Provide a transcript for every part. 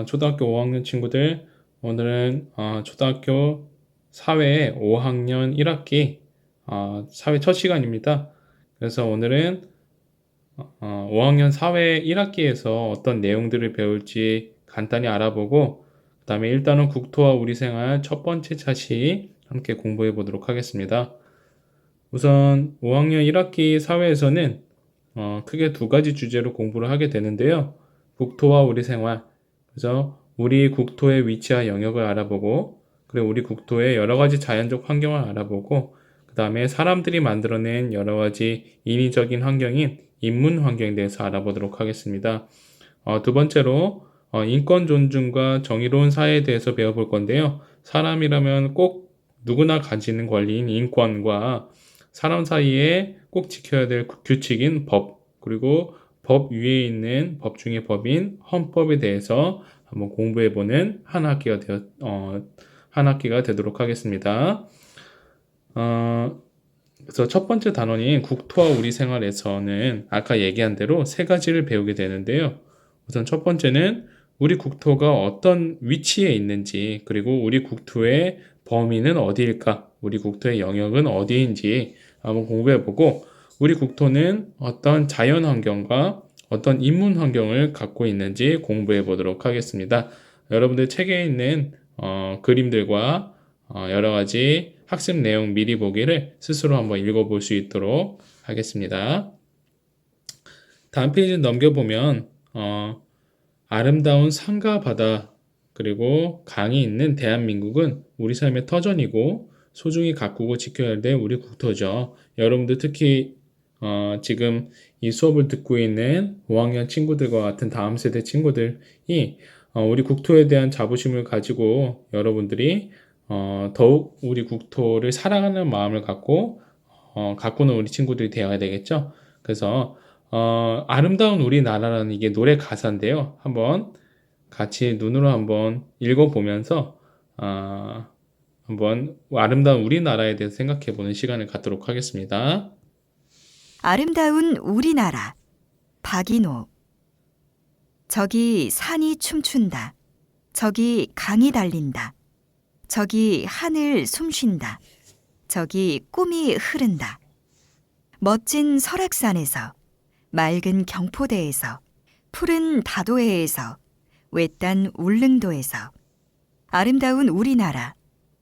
초등학교 5학년 친구들, 오늘은 초등학교 사회 5학년 1학기 사회 첫 시간입니다. 그래서 오늘은 5학년 사회 1학기에서 어떤 내용들을 배울지 간단히 알아보고, 그 다음에 일단은 국토와 우리 생활 첫 번째 차시 함께 공부해 보도록 하겠습니다. 우선 5학년 1학기 사회에서는 크게 두 가지 주제로 공부를 하게 되는데요. 국토와 우리 생활. 그래서 우리 국토의 위치와 영역을 알아보고, 그리고 우리 국토의 여러 가지 자연적 환경을 알아보고, 그 다음에 사람들이 만들어낸 여러 가지 인위적인 환경인 인문 환경에 대해서 알아보도록 하겠습니다. 두 번째로 인권 존중과 정의로운 사회에 대해서 배워볼 건데요. 사람이라면 꼭 누구나 가지는 권리인 인권과 사람 사이에 꼭 지켜야 될 규칙인 법, 그리고 법 위에 있는 법 중의 법인 헌법에 대해서 한번 공부해보는 한 학기가 되도록 하겠습니다. 그래서 첫 번째 단원인 국토와 우리 생활에서는 아까 얘기한 대로 세 가지를 배우게 되는데요. 우선 첫 번째는 우리 국토가 어떤 위치에 있는지, 그리고 우리 국토의 범위는 어디일까, 우리 국토의 영역은 어디인지 한번 공부해보고, 우리 국토는 어떤 자연 환경과 어떤 인문 환경을 갖고 있는지 공부해 보도록 하겠습니다. 여러분들 책에 있는 그림들과 여러 가지 학습 내용 미리 보기를 스스로 한번 읽어볼 수 있도록 하겠습니다. 다음 페이지 넘겨보면 아름다운 산과 바다 그리고 강이 있는 대한민국은 우리 삶의 터전이고 소중히 가꾸고 지켜야 될 우리 국토죠. 여러분들 특히 지금 이 수업을 듣고 있는 5학년 친구들과 같은 다음 세대 친구들이 우리 국토에 대한 자부심을 가지고 여러분들이 더욱 우리 국토를 사랑하는 마음을 갖고 가꾸는 우리 친구들이 되어야 되겠죠. 그래서 아름다운 우리나라라는 이게 노래 가사인데요. 한번 같이 눈으로 한번 읽어보면서 한번 아름다운 우리나라에 대해서 생각해보는 시간을 갖도록 하겠습니다. 아름다운 우리나라. 박인호. 저기 산이 춤춘다. 저기 강이 달린다. 저기 하늘 숨쉰다. 저기 꿈이 흐른다. 멋진 설악산에서, 맑은 경포대에서, 푸른 다도해에서, 외딴 울릉도에서, 아름다운 우리나라,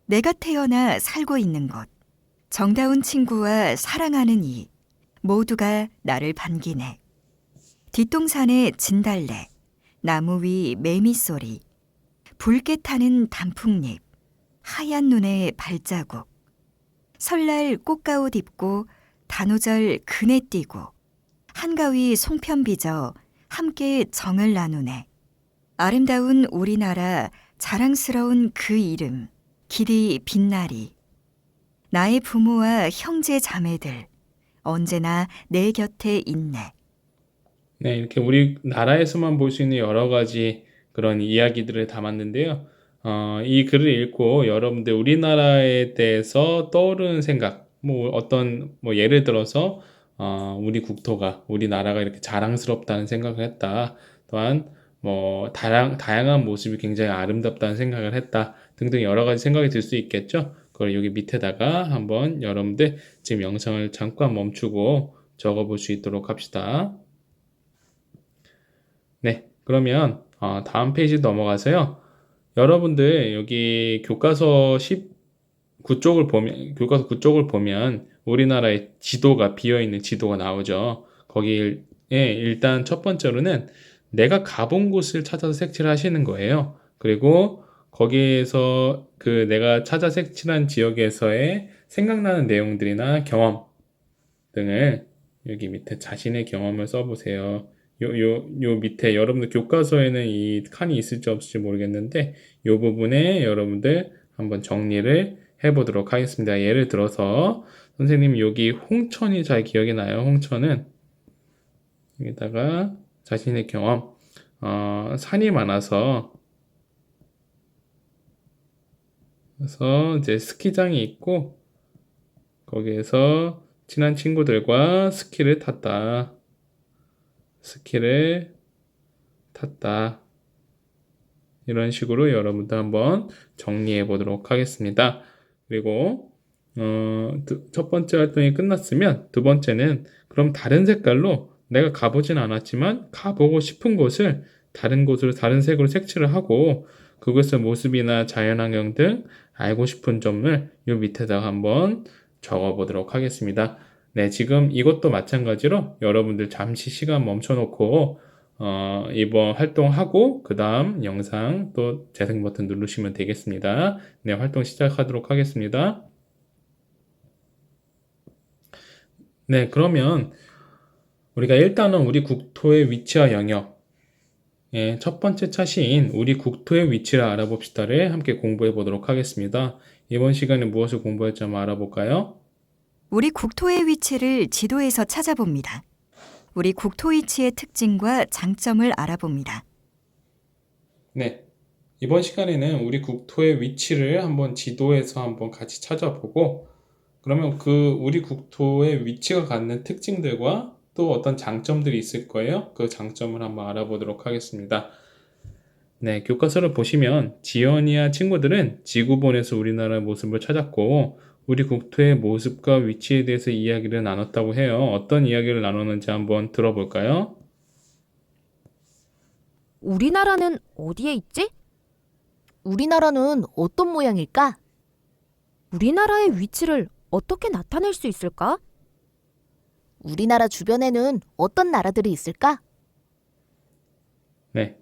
내가 태어나 살고 있는 곳, 정다운 친구와 사랑하는 이, 모두가 나를 반기네. 뒷동산의 진달래, 나무 위 매미소리, 붉게 타는 단풍잎, 하얀 눈의 발자국, 설날 꽃가옷 입고 단오절 그네 띄고 한가위 송편 빚어 함께 정을 나누네. 아름다운 우리나라 자랑스러운 그 이름, 길이 빛나리. 나의 부모와 형제 자매들 언제나 내 곁에 있네. 네, 이렇게 우리나라에서만 볼 수 있는 여러 가지 그런 이야기들을 담았는데요. 이 글을 읽고 여러분들 우리나라에 대해서 떠오르는 생각, 뭐 예를 들어서 우리 국토가, 우리나라가 이렇게 자랑스럽다는 생각을 했다. 또한 뭐 다양한 모습이 굉장히 아름답다는 생각을 했다. 등등 여러 가지 생각이 들 수 있겠죠. 그걸 여기 밑에다가 한번 여러분들 지금 영상을 잠깐 멈추고 적어볼 수 있도록 합시다. 네, 그러면 다음 페이지 넘어가서요. 여러분들 여기 교과서 19쪽을 보면 우리나라의 지도가 비어있는 지도가 나오죠. 거기에 일단 첫 번째로는 내가 가본 곳을 찾아서 색칠을 하시는 거예요. 그리고 거기에서 그 내가 찾아 색칠한 지역에서의 생각나는 내용들이나 경험 등을 여기 밑에 자신의 경험을 써보세요. 요 밑에 여러분들 교과서에는 이 칸이 있을지 없을지 모르겠는데 요 부분에 여러분들 한번 정리를 해보도록 하겠습니다. 예를 들어서 선생님 여기 홍천이 잘 기억이 나요. 홍천은 여기다가 자신의 경험 산이 많아서 그래서 이제 스키장이 있고 거기에서 친한 친구들과 스키를 탔다. 이런 식으로 여러분도 한번 정리해 보도록 하겠습니다. 그리고 첫 번째 활동이 끝났으면 두 번째는 그럼 다른 색깔로 내가 가보진 않았지만 가보고 싶은 곳을 다른 곳으로 다른 색으로 색칠을 하고 그곳의 모습이나 자연환경 등 알고 싶은 점을 이 밑에다가 한번 적어 보도록 하겠습니다. 네, 지금 이것도 마찬가지로 여러분들 잠시 시간 멈춰 놓고 이번 활동하고 그 다음 영상 또 재생 버튼 누르시면 되겠습니다. 네, 활동 시작하도록 하겠습니다. 네, 그러면 우리가 일단은 우리 국토의 위치와 영역, 첫 번째 차시인 우리 국토의 위치를 알아봅시다를 함께 공부해 보도록 하겠습니다. 이번 시간에 무엇을 공부할지 한번 알아볼까요? 우리 국토의 위치를 지도에서 찾아봅니다. 우리 국토 위치의 특징과 장점을 알아봅니다. 네, 이번 시간에는 우리 국토의 위치를 한번 지도에서 한번 같이 찾아보고 그러면 그 우리 국토의 위치가 갖는 특징들과 또 어떤 장점들이 있을 거예요. 그 장점을 한번 알아보도록 하겠습니다. 네, 교과서를 보시면 지연이와 친구들은 지구본에서 우리나라의 모습을 찾았고 우리 국토의 모습과 위치에 대해서 이야기를 나눴다고 해요. 어떤 이야기를 나눴는지 한번 들어볼까요? 우리나라는 어디에 있지? 우리나라는 어떤 모양일까? 우리나라의 위치를 어떻게 나타낼 수 있을까? 우리나라 주변에는 어떤 나라들이 있을까? 네,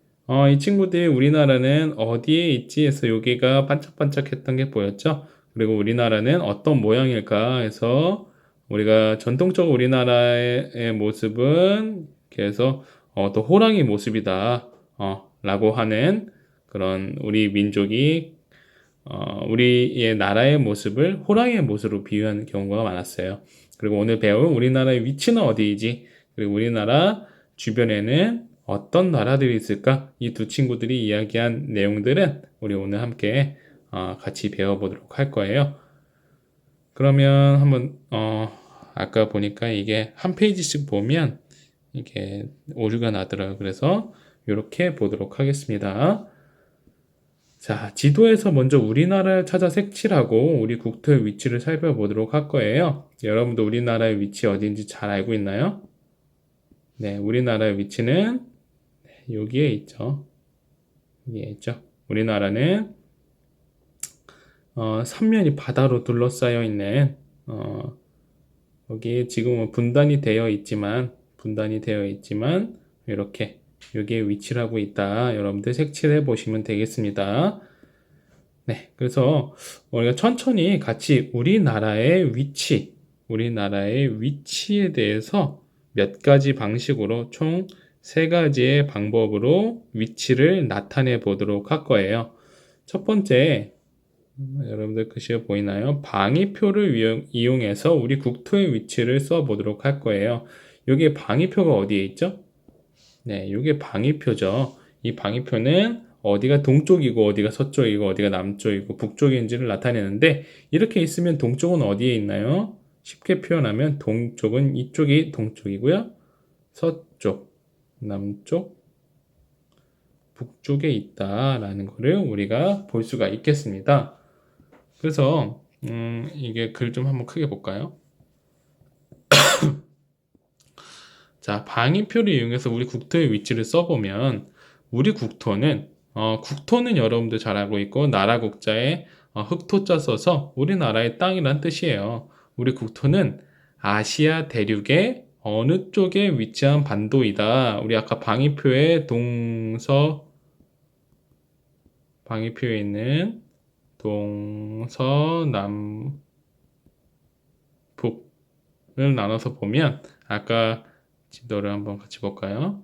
이 친구들이 우리나라는 어디에 있지 해서 여기가 반짝반짝했던 게 보였죠? 그리고 우리나라는 어떤 모양일까 해서 우리가 전통적으로 우리나라의 모습은 이렇게 해서 또 호랑이 모습이다 라고 하는 그런 우리 민족이 우리의 나라의 모습을 호랑이의 모습으로 비유하는 경우가 많았어요. 그리고 오늘 배울 우리나라의 위치는 어디이지? 그리고 우리나라 주변에는 어떤 나라들이 있을까? 이 두 친구들이 이야기한 내용들은 우리 오늘 함께 같이 배워보도록 할 거예요. 그러면 한번 아까 보니까 이게 한 페이지씩 보면 이게 오류가 나더라고요. 그래서 이렇게 보도록 하겠습니다. 자, 지도에서 먼저 우리나라를 찾아 색칠하고 우리 국토의 위치를 살펴보도록 할 거예요. 여러분도 우리나라의 위치 어딘지 잘 알고 있나요? 네, 우리나라의 위치는 여기에 있죠. 여기에 있죠. 우리나라는 삼면이 바다로 둘러싸여 있는 여기에 지금은 분단이 되어 있지만 이렇게 여기에 위치를 하고 있다. 여러분들 색칠해 보시면 되겠습니다. 네, 그래서 우리가 천천히 같이 우리나라의 위치에 대해서 몇 가지 방식으로 총 3가지의 방법으로 위치를 나타내 보도록 할 거예요. 첫 번째, 여러분들 글씨가 보이나요? 방위표를 이용해서 우리 국토의 위치를 써 보도록 할 거예요. 여기 방위표가 어디에 있죠? 네, 이게 방위표죠. 이 방위표는 어디가 동쪽이고 어디가 서쪽이고 어디가 남쪽이고 북쪽인지를 나타내는데 이렇게 있으면 동쪽은 어디에 있나요? 쉽게 표현하면 동쪽은 이쪽이 동쪽이고요. 서쪽, 남쪽, 북쪽에 있다라는 것을 우리가 볼 수가 있겠습니다. 그래서 이게 글 좀 한번 크게 볼까요? 자, 방위표를 이용해서 우리 국토의 위치를 써보면 우리 국토는 여러분들 잘 알고 있고 나라 국자에 흑토자 써서 우리나라의 땅이란 뜻이에요. 우리 국토는 아시아 대륙의 어느 쪽에 위치한 반도이다. 우리 아까 방위표에 있는 동서남북을 나눠서 보면 아까 지도를 한번 같이 볼까요?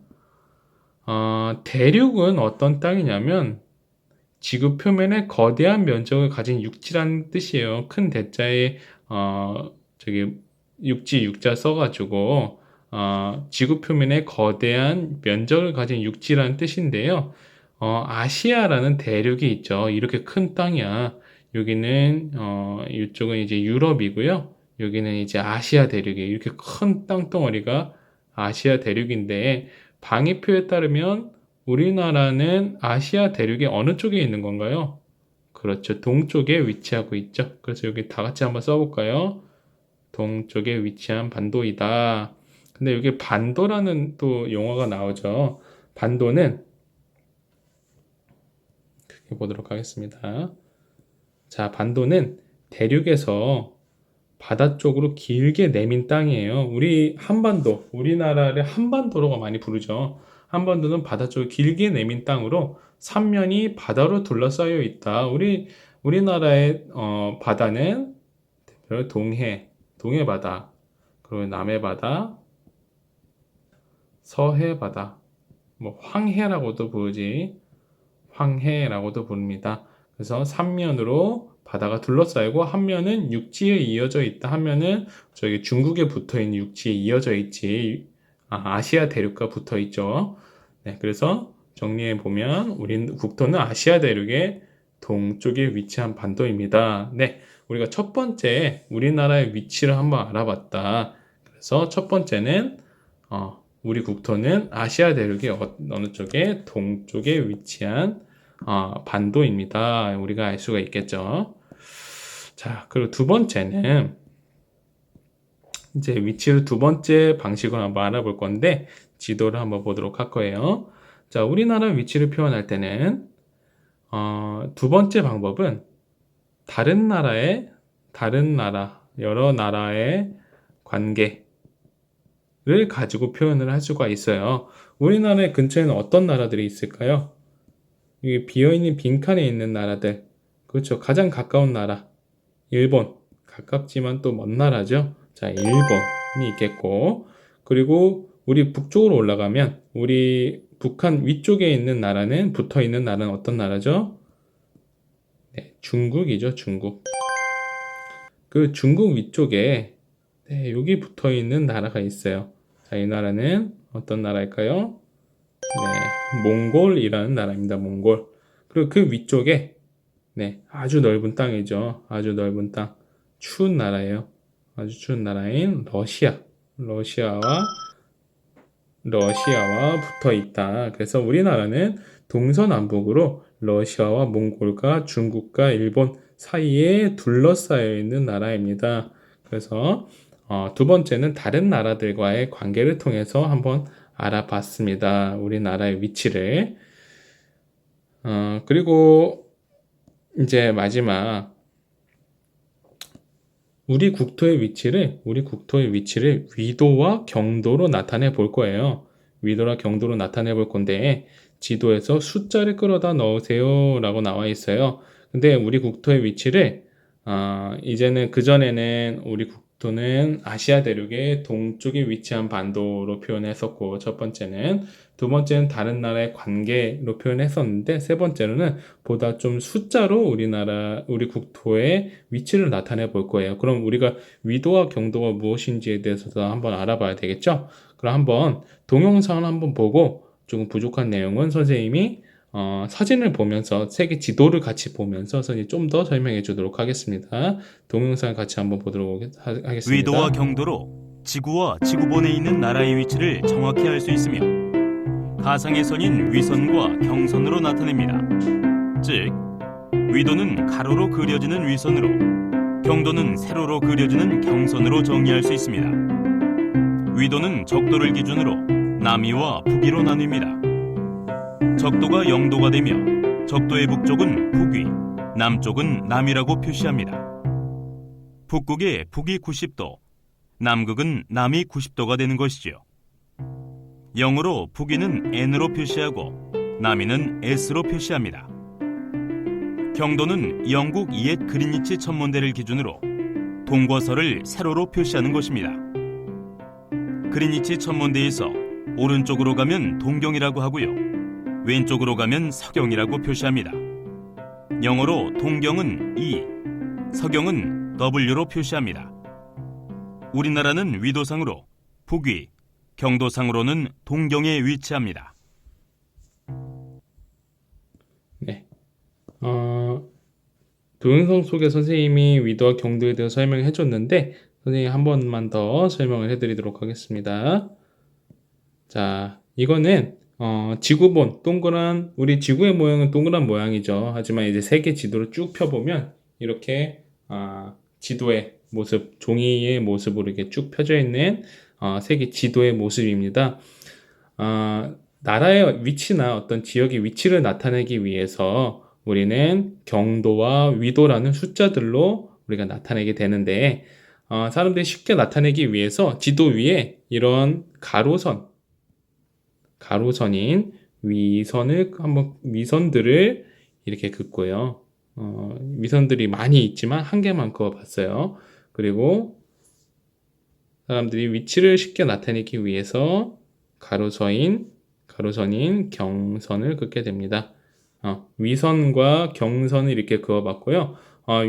대륙은 어떤 땅이냐면 지구 표면에 거대한 면적을 가진 육지라는 뜻이에요. 큰 대자에 육지 육자 써가지고 지구 표면에 거대한 면적을 가진 육지라는 뜻인데요. 아시아라는 대륙이 있죠. 이렇게 큰 땅이야. 여기는 이쪽은 이제 유럽이고요. 여기는 이제 아시아 대륙이에요. 이렇게 큰 땅덩어리가 아시아 대륙인데 방위표에 따르면 우리나라는 아시아 대륙의 어느 쪽에 있는 건가요? 그렇죠. 동쪽에 위치하고 있죠. 그래서 여기 다 같이 한번 써볼까요? 동쪽에 위치한 반도이다. 근데 여기 반도라는 또 용어가 나오죠. 반도는 크게 보도록 하겠습니다. 자, 반도는 대륙에서 바다 쪽으로 길게 내민 땅이에요. 우리 한반도, 우리나라를 한반도로가 많이 부르죠. 한반도는 바다 쪽을 길게 내민 땅으로 삼면이 바다로 둘러싸여 있다. 우리나라의 바다는 동해 바다, 그리고 남해 바다, 서해 바다, 뭐 황해라고도 부르지. 황해라고도 부릅니다. 그래서 삼면으로 바다가 둘러싸이고 한 면은 육지에 이어져 있다. 한 면은 저기 중국에 붙어 있는 육지에 이어져 있지. 아시아 대륙과 붙어 있죠. 네, 그래서 정리해 보면 우리 국토는 아시아 대륙의 동쪽에 위치한 반도입니다. 네, 우리가 첫 번째 우리나라의 위치를 한번 알아봤다. 그래서 첫 번째는 우리 국토는 아시아 대륙의 어느 쪽에 동쪽에 위치한 반도입니다. 우리가 알 수가 있겠죠. 자, 그리고 두 번째는 이제 위치를 두 번째 방식으로 한번 알아볼 건데 지도를 한번 보도록 할 거예요. 자, 우리나라 위치를 표현할 때는 두 번째 방법은 여러 나라의 관계를 가지고 표현을 할 수가 있어요. 우리나라의 근처에는 어떤 나라들이 있을까요? 이 비어있는 빈칸에 있는 나라들. 그렇죠. 가장 가까운 나라. 일본. 가깝지만 또 먼 나라죠. 자, 일본이 있겠고. 그리고 우리 북쪽으로 올라가면 우리 북한 위쪽에 있는 나라는 붙어 있는 나라는 어떤 나라죠? 네, 중국이죠. 중국. 그 중국 위쪽에 여기 붙어 있는 나라가 있어요. 자, 이 나라는 어떤 나라일까요? 네, 몽골이라는 나라입니다. 몽골. 그리고 그 위쪽에 아주 넓은 땅이죠. 아주 넓은 땅. 추운 나라예요. 아주 추운 나라인 러시아와 붙어 있다. 그래서 우리나라는 동서남북으로 러시아와 몽골과 중국과 일본 사이에 둘러싸여 있는 나라입니다. 그래서 두 번째는 다른 나라들과의 관계를 통해서 한번 알아봤습니다. 우리나라의 위치를. 그리고 이제 마지막 우리 국토의 위치를 위도와 경도로 나타내 볼 거예요. 위도와 경도로 나타내 볼 건데 지도에서 숫자를 끌어다 넣으세요 라고 나와 있어요. 근데 우리 국토의 위치를 이제는 그전에는 우리 국토는 아시아 대륙의 동쪽에 위치한 반도로 표현했었고 첫 번째는 두 번째는 다른 나라의 관계로 표현했었는데 세 번째로는 보다 좀 숫자로 우리 국토의 위치를 나타내 볼 거예요. 그럼 우리가 위도와 경도가 무엇인지에 대해서도 한번 알아봐야 되겠죠? 그럼 한번 동영상을 한번 보고 조금 부족한 내용은 선생님이 사진을 보면서 세계 지도를 같이 보면서 선생님이 좀 더 설명해 주도록 하겠습니다. 동영상 같이 한번 보도록 하겠습니다. 위도와 경도로 지구와 지구본에 있는 나라의 위치를 정확히 알 수 있으며 가상의 선인 위선과 경선으로 나타냅니다. 즉, 위도는 가로로 그려지는 위선으로, 경도는 세로로 그려지는 경선으로 정의할 수 있습니다. 위도는 적도를 기준으로 남위와 북위로 나뉩니다. 적도가 0도가 되며 적도의 북쪽은 북위, 남쪽은 남위라고 표시합니다. 북극의 북위 90도, 남극은 남위 90도가 되는 것이지요. 0으로 북위는 N으로 표시하고 남위는 S로 표시합니다. 경도는 영국 이엣 그린위치 천문대를 기준으로 동과 서를 세로로 표시하는 것입니다. 그린위치 천문대에서 오른쪽으로 가면 동경이라고 하고요, 왼쪽으로 가면 서경이라고 표시합니다. 영어로 동경은 E, 서경은 W로 표시합니다. 우리나라는 위도상으로 북위, 경도상으로는 동경에 위치합니다. 네. 동영상 속에 선생님이 위도와 경도에 대해서 설명해 줬는데 선생님이 한 번만 더 설명을 해 드리도록 하겠습니다. 자, 이거는 지구본, 동그란, 우리 지구의 모양은 동그란 모양이죠. 하지만 이제 세계 지도를 쭉 펴보면 이렇게 지도의 모습, 종이의 모습으로 이렇게 쭉 펴져 있는 세계 지도의 모습입니다. 나라의 위치나 어떤 지역의 위치를 나타내기 위해서 우리는 경도와 위도라는 숫자들로 우리가 나타내게 되는데, 사람들이 쉽게 나타내기 위해서 지도 위에 이런 가로선인 위선들을 이렇게 긋고요. 위선들이 많이 있지만 한 개만 그어봤어요. 그리고 사람들이 위치를 쉽게 나타내기 위해서 가로선인 경선을 긋게 됩니다. 위선과 경선을 이렇게 그어봤고요.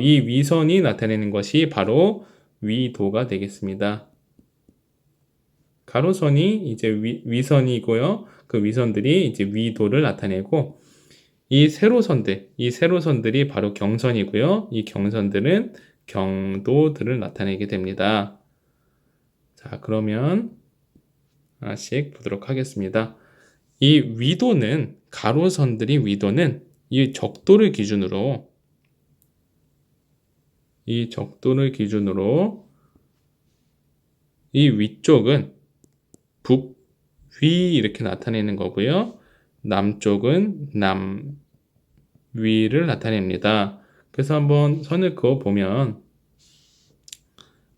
이 위선이 나타내는 것이 바로 위도가 되겠습니다. 가로선이 이제 위선이고요. 그 위선들이 이제 위도를 나타내고, 이 세로선들이 바로 경선이고요. 이 경선들은 경도들을 나타내게 됩니다. 자, 그러면 하나씩 보도록 하겠습니다. 이 가로선들이 위도는 이 적도를 기준으로 이 위쪽은 북위 이렇게 나타내는 거고요. 남쪽은 남위를 나타냅니다. 그래서 한번 선을 그어 보면,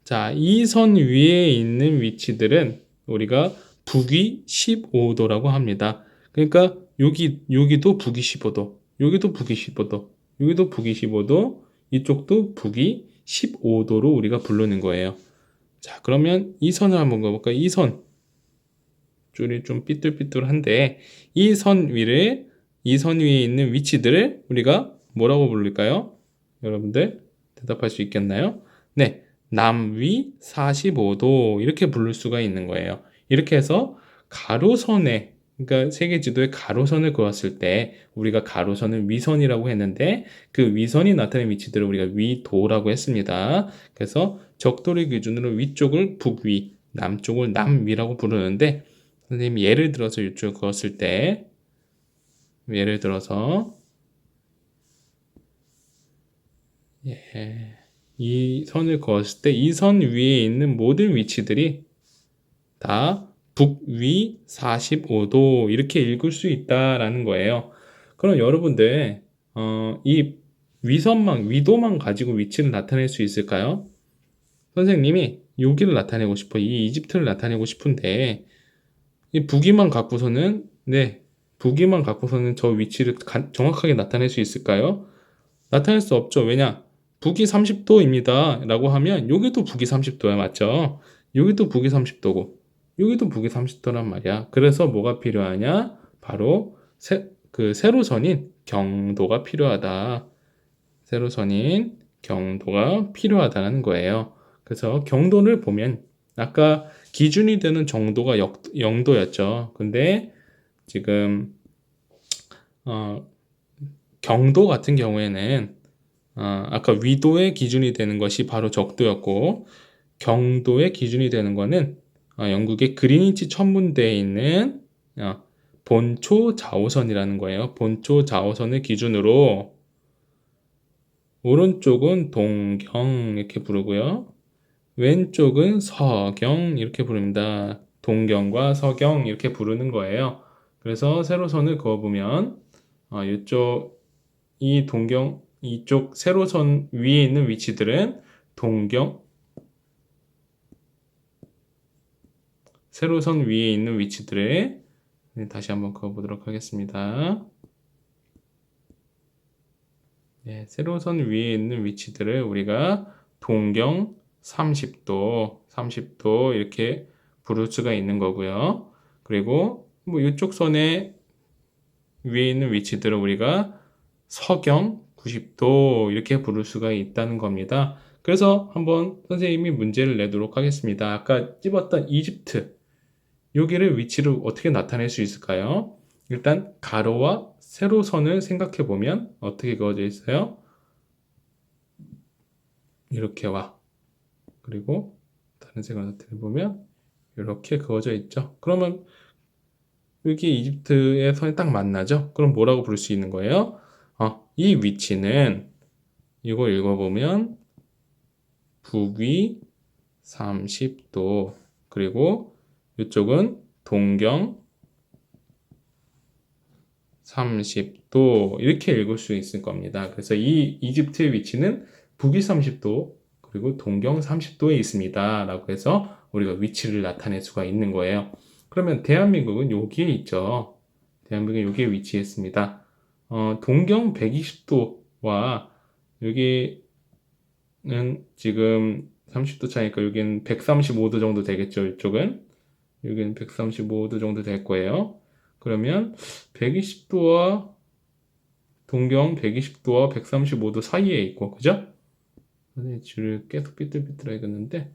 자, 이 선 위에 있는 위치들은 우리가 북위 15도라고 합니다. 그러니까 여기도 북위 15도, 여기도 북위 15도, 여기도 북위 15도, 이쪽도 북위 15도로 우리가 부르는 거예요. 자, 그러면 이 선을 한번 그어볼까요? 이 선 줄이 좀 삐뚤삐뚤한데, 이 선 위에 있는 위치들을 우리가 뭐라고 부를까요? 여러분들 대답할 수 있겠나요? 네, 남위 45도 이렇게 부를 수가 있는 거예요. 이렇게 해서 그러니까 세계 지도에 가로선을 그었을 때 우리가 가로선을 위선이라고 했는데, 그 위선이 나타낸 위치들을 우리가 위도라고 했습니다. 그래서 적도를 기준으로 위쪽을 북위, 남쪽을 남위라고 부르는데, 선생님이 예를 들어서 이쪽을 그었을 때, 예를 들어서 이 선을 그었을 때 이 선 위에 있는 모든 위치들이 다 북위 45도 이렇게 읽을 수 있다라는 거예요. 그럼 여러분들 이 위도만 가지고 위치를 나타낼 수 있을까요? 선생님이 여기를 나타내고 싶어. 이 이집트를 나타내고 싶은데, 이 북위만 갖고서는 저 위치를 정확하게 나타낼 수 있을까요? 나타낼 수 없죠. 왜냐? 북위 30도입니다 라고 하면 여기도 북위 30도야, 맞죠? 여기도 북위 30도고 여기도 북위 30도란 말이야. 그래서 뭐가 필요하냐? 바로 세로선인 경도가 필요하다. 세로선인 경도가 필요하다는 거예요. 그래서 경도를 보면 아까 기준이 되는 정도가 0도였죠. 근데 지금 경도 같은 경우에는 아까 위도의 기준이 되는 것이 바로 적도였고, 경도의 기준이 되는 거는 영국의 그리니치 천문대에 있는 본초 좌우선이라는 거예요. 본초 좌우선을 기준으로 오른쪽은 동경 이렇게 부르고요. 왼쪽은 서경 이렇게 부릅니다. 동경과 서경 이렇게 부르는 거예요. 그래서 세로선을 그어보면 이쪽 세로선 위에 있는 위치들은 세로선 위에 있는 위치들을 다시 한번 그어보도록 하겠습니다. 네, 세로선 위에 있는 위치들을 우리가 동경 30도 이렇게 부를 수가 있는 거고요. 그리고 이쪽 선에 위에 있는 위치들을 우리가 서경 90도 이렇게 부를 수가 있다는 겁니다. 그래서 한번 선생님이 문제를 내도록 하겠습니다. 아까 찝었던 이집트, 여기를 위치를 어떻게 나타낼 수 있을까요? 일단 가로와 세로선을 생각해 보면 어떻게 그어져 있어요? 이렇게 그리고 다른 색을 나타내 보면 이렇게 그어져 있죠. 그러면 여기 이집트의 선이 딱 만나죠? 그럼 뭐라고 부를 수 있는 거예요? 이 위치는 이거 읽어보면 북위 30도 그리고 이쪽은 동경 30도 이렇게 읽을 수 있을 겁니다. 그래서 이 이집트의 위치는 북위 30도 그리고 동경 30도에 있습니다. 라고 해서 우리가 위치를 나타낼 수가 있는 거예요. 그러면 대한민국은 여기에 있죠. 대한민국은 여기에 위치했습니다. 동경 120도와 여기는 지금 30도 차이니까 여기는 135도 정도 되겠죠. 이쪽은 여기는 135도 정도 될 거예요. 그러면 120도와 동경 120도와 135도 사이에 있고, 그죠? 줄을 계속 삐뚤삐뚤하겠는데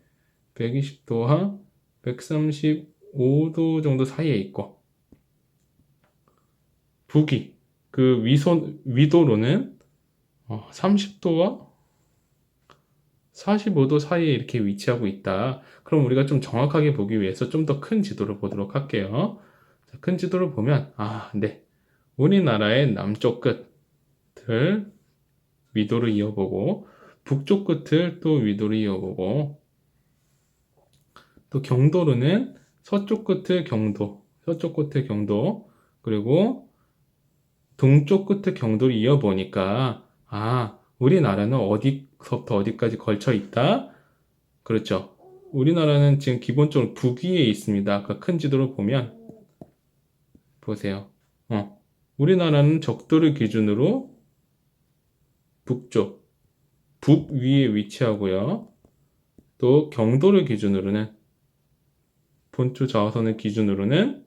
120도와 135도 정도 사이에 있고, 북위 그 위도로는 30도와 45도 사이에 이렇게 위치하고 있다. 그럼 우리가 좀 정확하게 보기 위해서 좀 더 큰 지도를 보도록 할게요. 자, 큰 지도를 보면 네. 우리나라의 남쪽 끝을 위도로 이어보고 북쪽 끝을 또 위도로 이어보고 또 경도로는 서쪽 끝을 경도 그리고 동쪽 끝을 경도로 이어보니까 우리나라는 어디서부터 어디까지 걸쳐 있다? 그렇죠. 우리나라는 지금 기본적으로 북위에 있습니다. 아까 큰 지도를 보면 보세요. 우리나라는 적도를 기준으로 북쪽, 북위에 위치하고요. 또 경도를 기준으로는 본초 좌우선을 기준으로는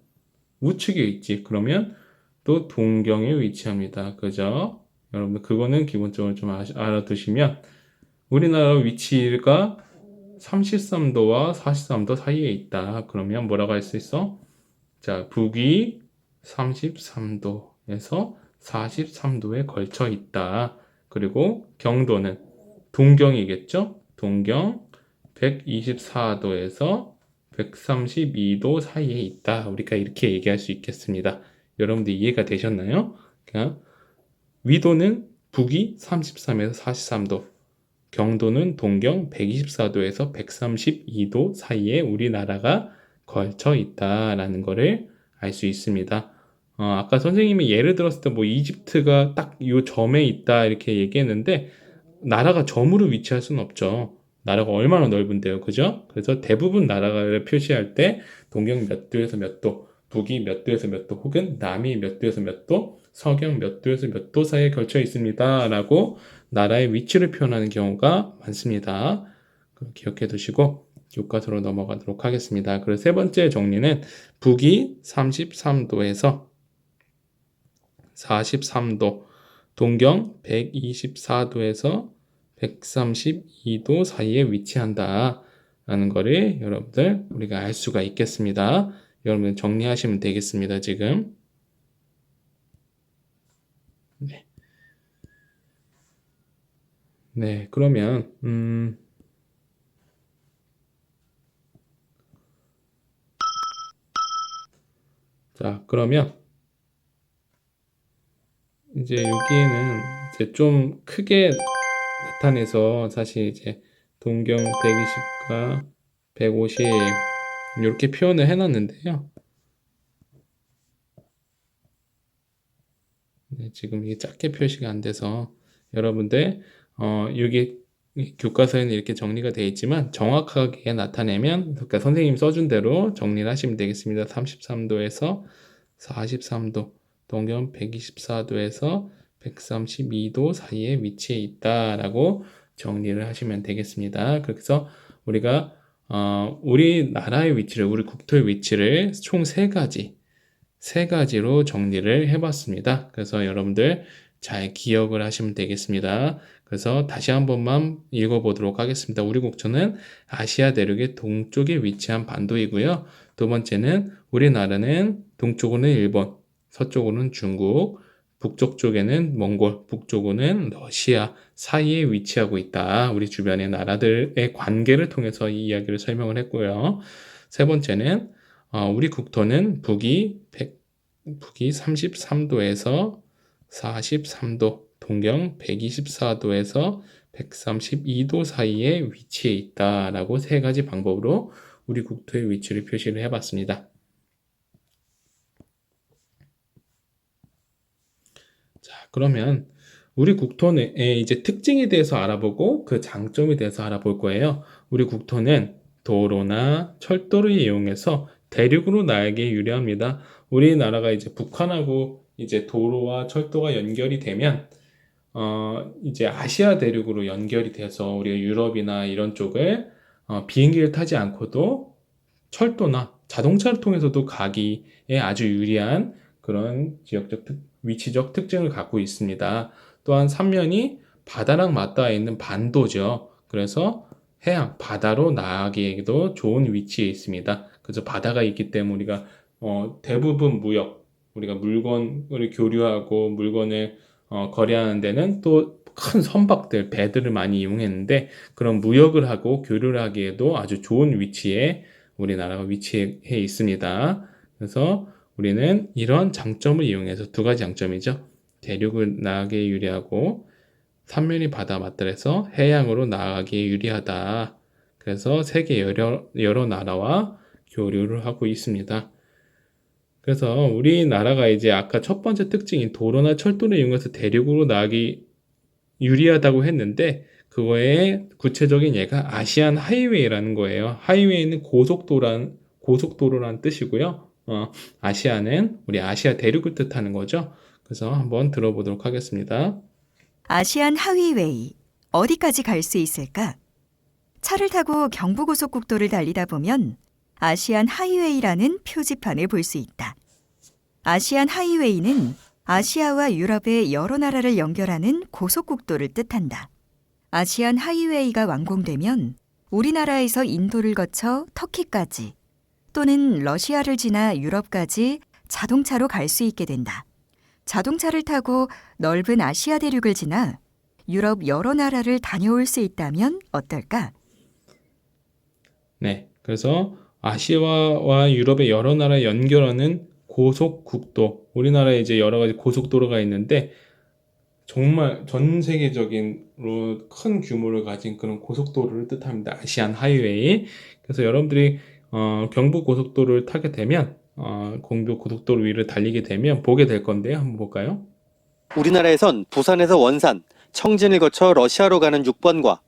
우측에 있지. 그러면 또 동경에 위치합니다. 그죠? 여러분들 그거는 기본적으로 좀 알아두시면 우리나라 위치가 33도와 43도 사이에 있다. 그러면 뭐라고 할 수 있어? 자, 북위 33도에서 43도에 걸쳐 있다. 그리고 경도는 동경이겠죠? 동경 124도에서 132도 사이에 있다. 우리가 이렇게 얘기할 수 있겠습니다. 여러분들 이해가 되셨나요? 그러니까 위도는 북위 33에서 43도, 경도는 동경 124도에서 132도 사이에 우리나라가 걸쳐 있다라는 거를 알 수 있습니다. 아까 선생님이 예를 들었을 때 뭐 이집트가 딱 요 점에 있다 이렇게 얘기했는데 나라가 점으로 위치할 수는 없죠. 나라가 얼마나 넓은데요, 그죠? 그래서 대부분 나라를 표시할 때 동경 몇 도에서 몇 도, 북위 몇 도에서 몇 도, 혹은 남위 몇 도에서 몇 도, 서경 몇 도에서 몇 도 사이에 걸쳐 있습니다. 라고 나라의 위치를 표현하는 경우가 많습니다. 기억해 두시고 교과서로 넘어가도록 하겠습니다. 그리고 세 번째 정리는 북위 33도에서 43도, 동경 124도에서 132도 사이에 위치한다 라는 거를 여러분들 우리가 알 수가 있겠습니다. 여러분 정리하시면 되겠습니다. 지금 네, 그러면 자, 그러면 이제 여기에는 이제 좀 크게 나타내서 사실 이제 동경 120과 150 이렇게 표현을 해놨는데요. 네, 지금 이게 작게 표시가 안 돼서 여러분들 여기 교과서에는 이렇게 정리가 되어 있지만 정확하게 나타내면 그러니까 선생님 써준 대로 정리를 하시면 되겠습니다. 33도에서 43도, 동경 124도에서 132도 사이에 위치해 있다라고 정리를 하시면 되겠습니다. 그래서 우리가 우리나라의 위치를, 우리 국토의 위치를 총 세 가지로 정리를 해봤습니다. 그래서 여러분들 잘 기억을 하시면 되겠습니다. 그래서 다시 한 번만 읽어보도록 하겠습니다. 우리 국토는 아시아 대륙의 동쪽에 위치한 반도이고요. 두 번째는 우리나라는 동쪽으로는 일본, 서쪽으로는 중국, 북쪽 쪽에는 몽골, 북쪽으로는 러시아 사이에 위치하고 있다. 우리 주변의 나라들의 관계를 통해서 이 이야기를 설명을 했고요. 세 번째는 우리 국토는 북위 북위 33도에서 43도, 동경 124도에서 132도 사이에 위치해 있다라고 세 가지 방법으로 우리 국토의 위치를 표시를 해봤습니다. 자, 그러면 우리 국토의 이제 특징에 대해서 알아보고 그 장점에 대해서 알아볼 거예요. 우리 국토는 도로나 철도를 이용해서 대륙으로 나가기에 유리합니다. 우리나라가 이제 북한하고 이제 도로와 철도가 연결이 되면 이제 아시아 대륙으로 연결이 돼서 우리가 유럽이나 이런 쪽을 비행기를 타지 않고도 철도나 자동차를 통해서도 가기에 아주 유리한 그런 위치적 특징을 갖고 있습니다. 또한 삼면이 바다랑 맞닿아 있는 반도죠. 그래서 해양, 바다로 나가기에도 좋은 위치에 있습니다. 그래서 바다가 있기 때문에 우리가 대부분 무역, 우리가 물건을 교류하고 물건을 거래하는 데는 또 큰 선박들, 배들을 많이 이용했는데 그런 무역을 하고 교류를 하기에도 아주 좋은 위치에 우리나라가 위치해 있습니다. 그래서 우리는 이런 장점을 이용해서 두 가지 장점이죠. 대륙을 나가기에 유리하고 삼면이 바다 맞들어서 해양으로 나가기에 유리하다. 그래서 세계 여러 나라와 교류를 하고 있습니다. 그래서 우리나라가 이제 아까 첫 번째 특징인 도로나 철도를 이용해서 대륙으로 나가기 유리하다고 했는데 그거의 구체적인 예가 아시안 하이웨이라는 거예요. 하이웨이는 고속도로란 뜻이고요. 아시아는 우리 아시아 대륙을 뜻하는 거죠. 그래서 한번 들어보도록 하겠습니다. 아시안 하위웨이, 어디까지 갈 수 있을까? 차를 타고 경부고속국도를 달리다 보면 아시안 하이웨이라는 표지판을 볼 수 있다. 아시안 하이웨이는 아시아와 유럽의 여러 나라를 연결하는 고속국도를 뜻한다. 아시안 하이웨이가 완공되면 우리나라에서 인도를 거쳐 터키까지 또는 러시아를 지나 유럽까지 자동차로 갈 수 있게 된다. 자동차를 타고 넓은 아시아 대륙을 지나 유럽 여러 나라를 다녀올 수 있다면 어떨까? 네, 그래서 아시아와 유럽의 여러 나라 연결하는 고속국도, 우리나라에 이제 여러 가지 고속도로가 있는데 정말 전 세계적인로 큰 규모를 가진 그런 고속도로를 뜻합니다. 아시안 하이웨이. 그래서 여러분들이 경부 고속도로를 타게 되면 공교 고속도로 위를 달리게 되면 보게 될 건데요. 한번 볼까요? 우리나라에선 부산에서 원산, 청진을 거쳐 러시아로 가는 6번과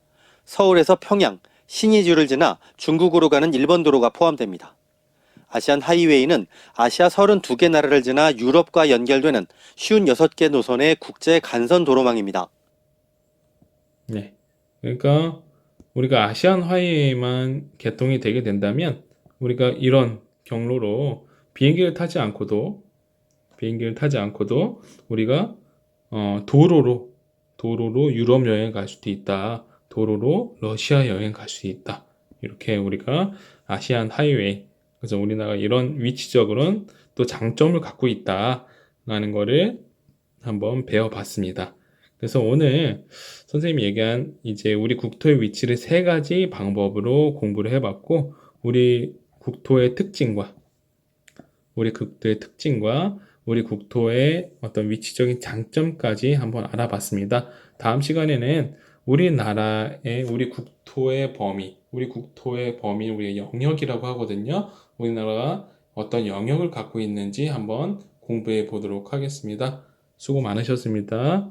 서울에서 평양, 신의주를 지나 중국으로 가는 1번 도로가 포함됩니다. 아시안 하이웨이는 아시아 32개 나라를 지나 유럽과 연결되는 56개 노선의 국제 간선 도로망입니다. 네. 그러니까 우리가 아시안 하이웨이만 개통이 되게 된다면 우리가 이런 경로로 비행기를 타지 않고도 우리가 도로로 유럽 여행 갈 수도 있다. 도로로 러시아 여행 갈 수 있다. 이렇게 우리가 아시안 하이웨이, 그래서 우리나라가 이런 위치적으로는 또 장점을 갖고 있다라는 거를 한번 배워봤습니다. 그래서 오늘 선생님이 얘기한 이제 우리 국토의 위치를 세 가지 방법으로 공부를 해봤고 우리 국토의 특징과 우리 국토의 어떤 위치적인 장점까지 한번 알아봤습니다. 다음 시간에는 우리나라의 우리 국토의 범위, 우리가 영역이라고 하거든요. 우리나라가 어떤 영역을 갖고 있는지 한번 공부해 보도록 하겠습니다. 수고 많으셨습니다.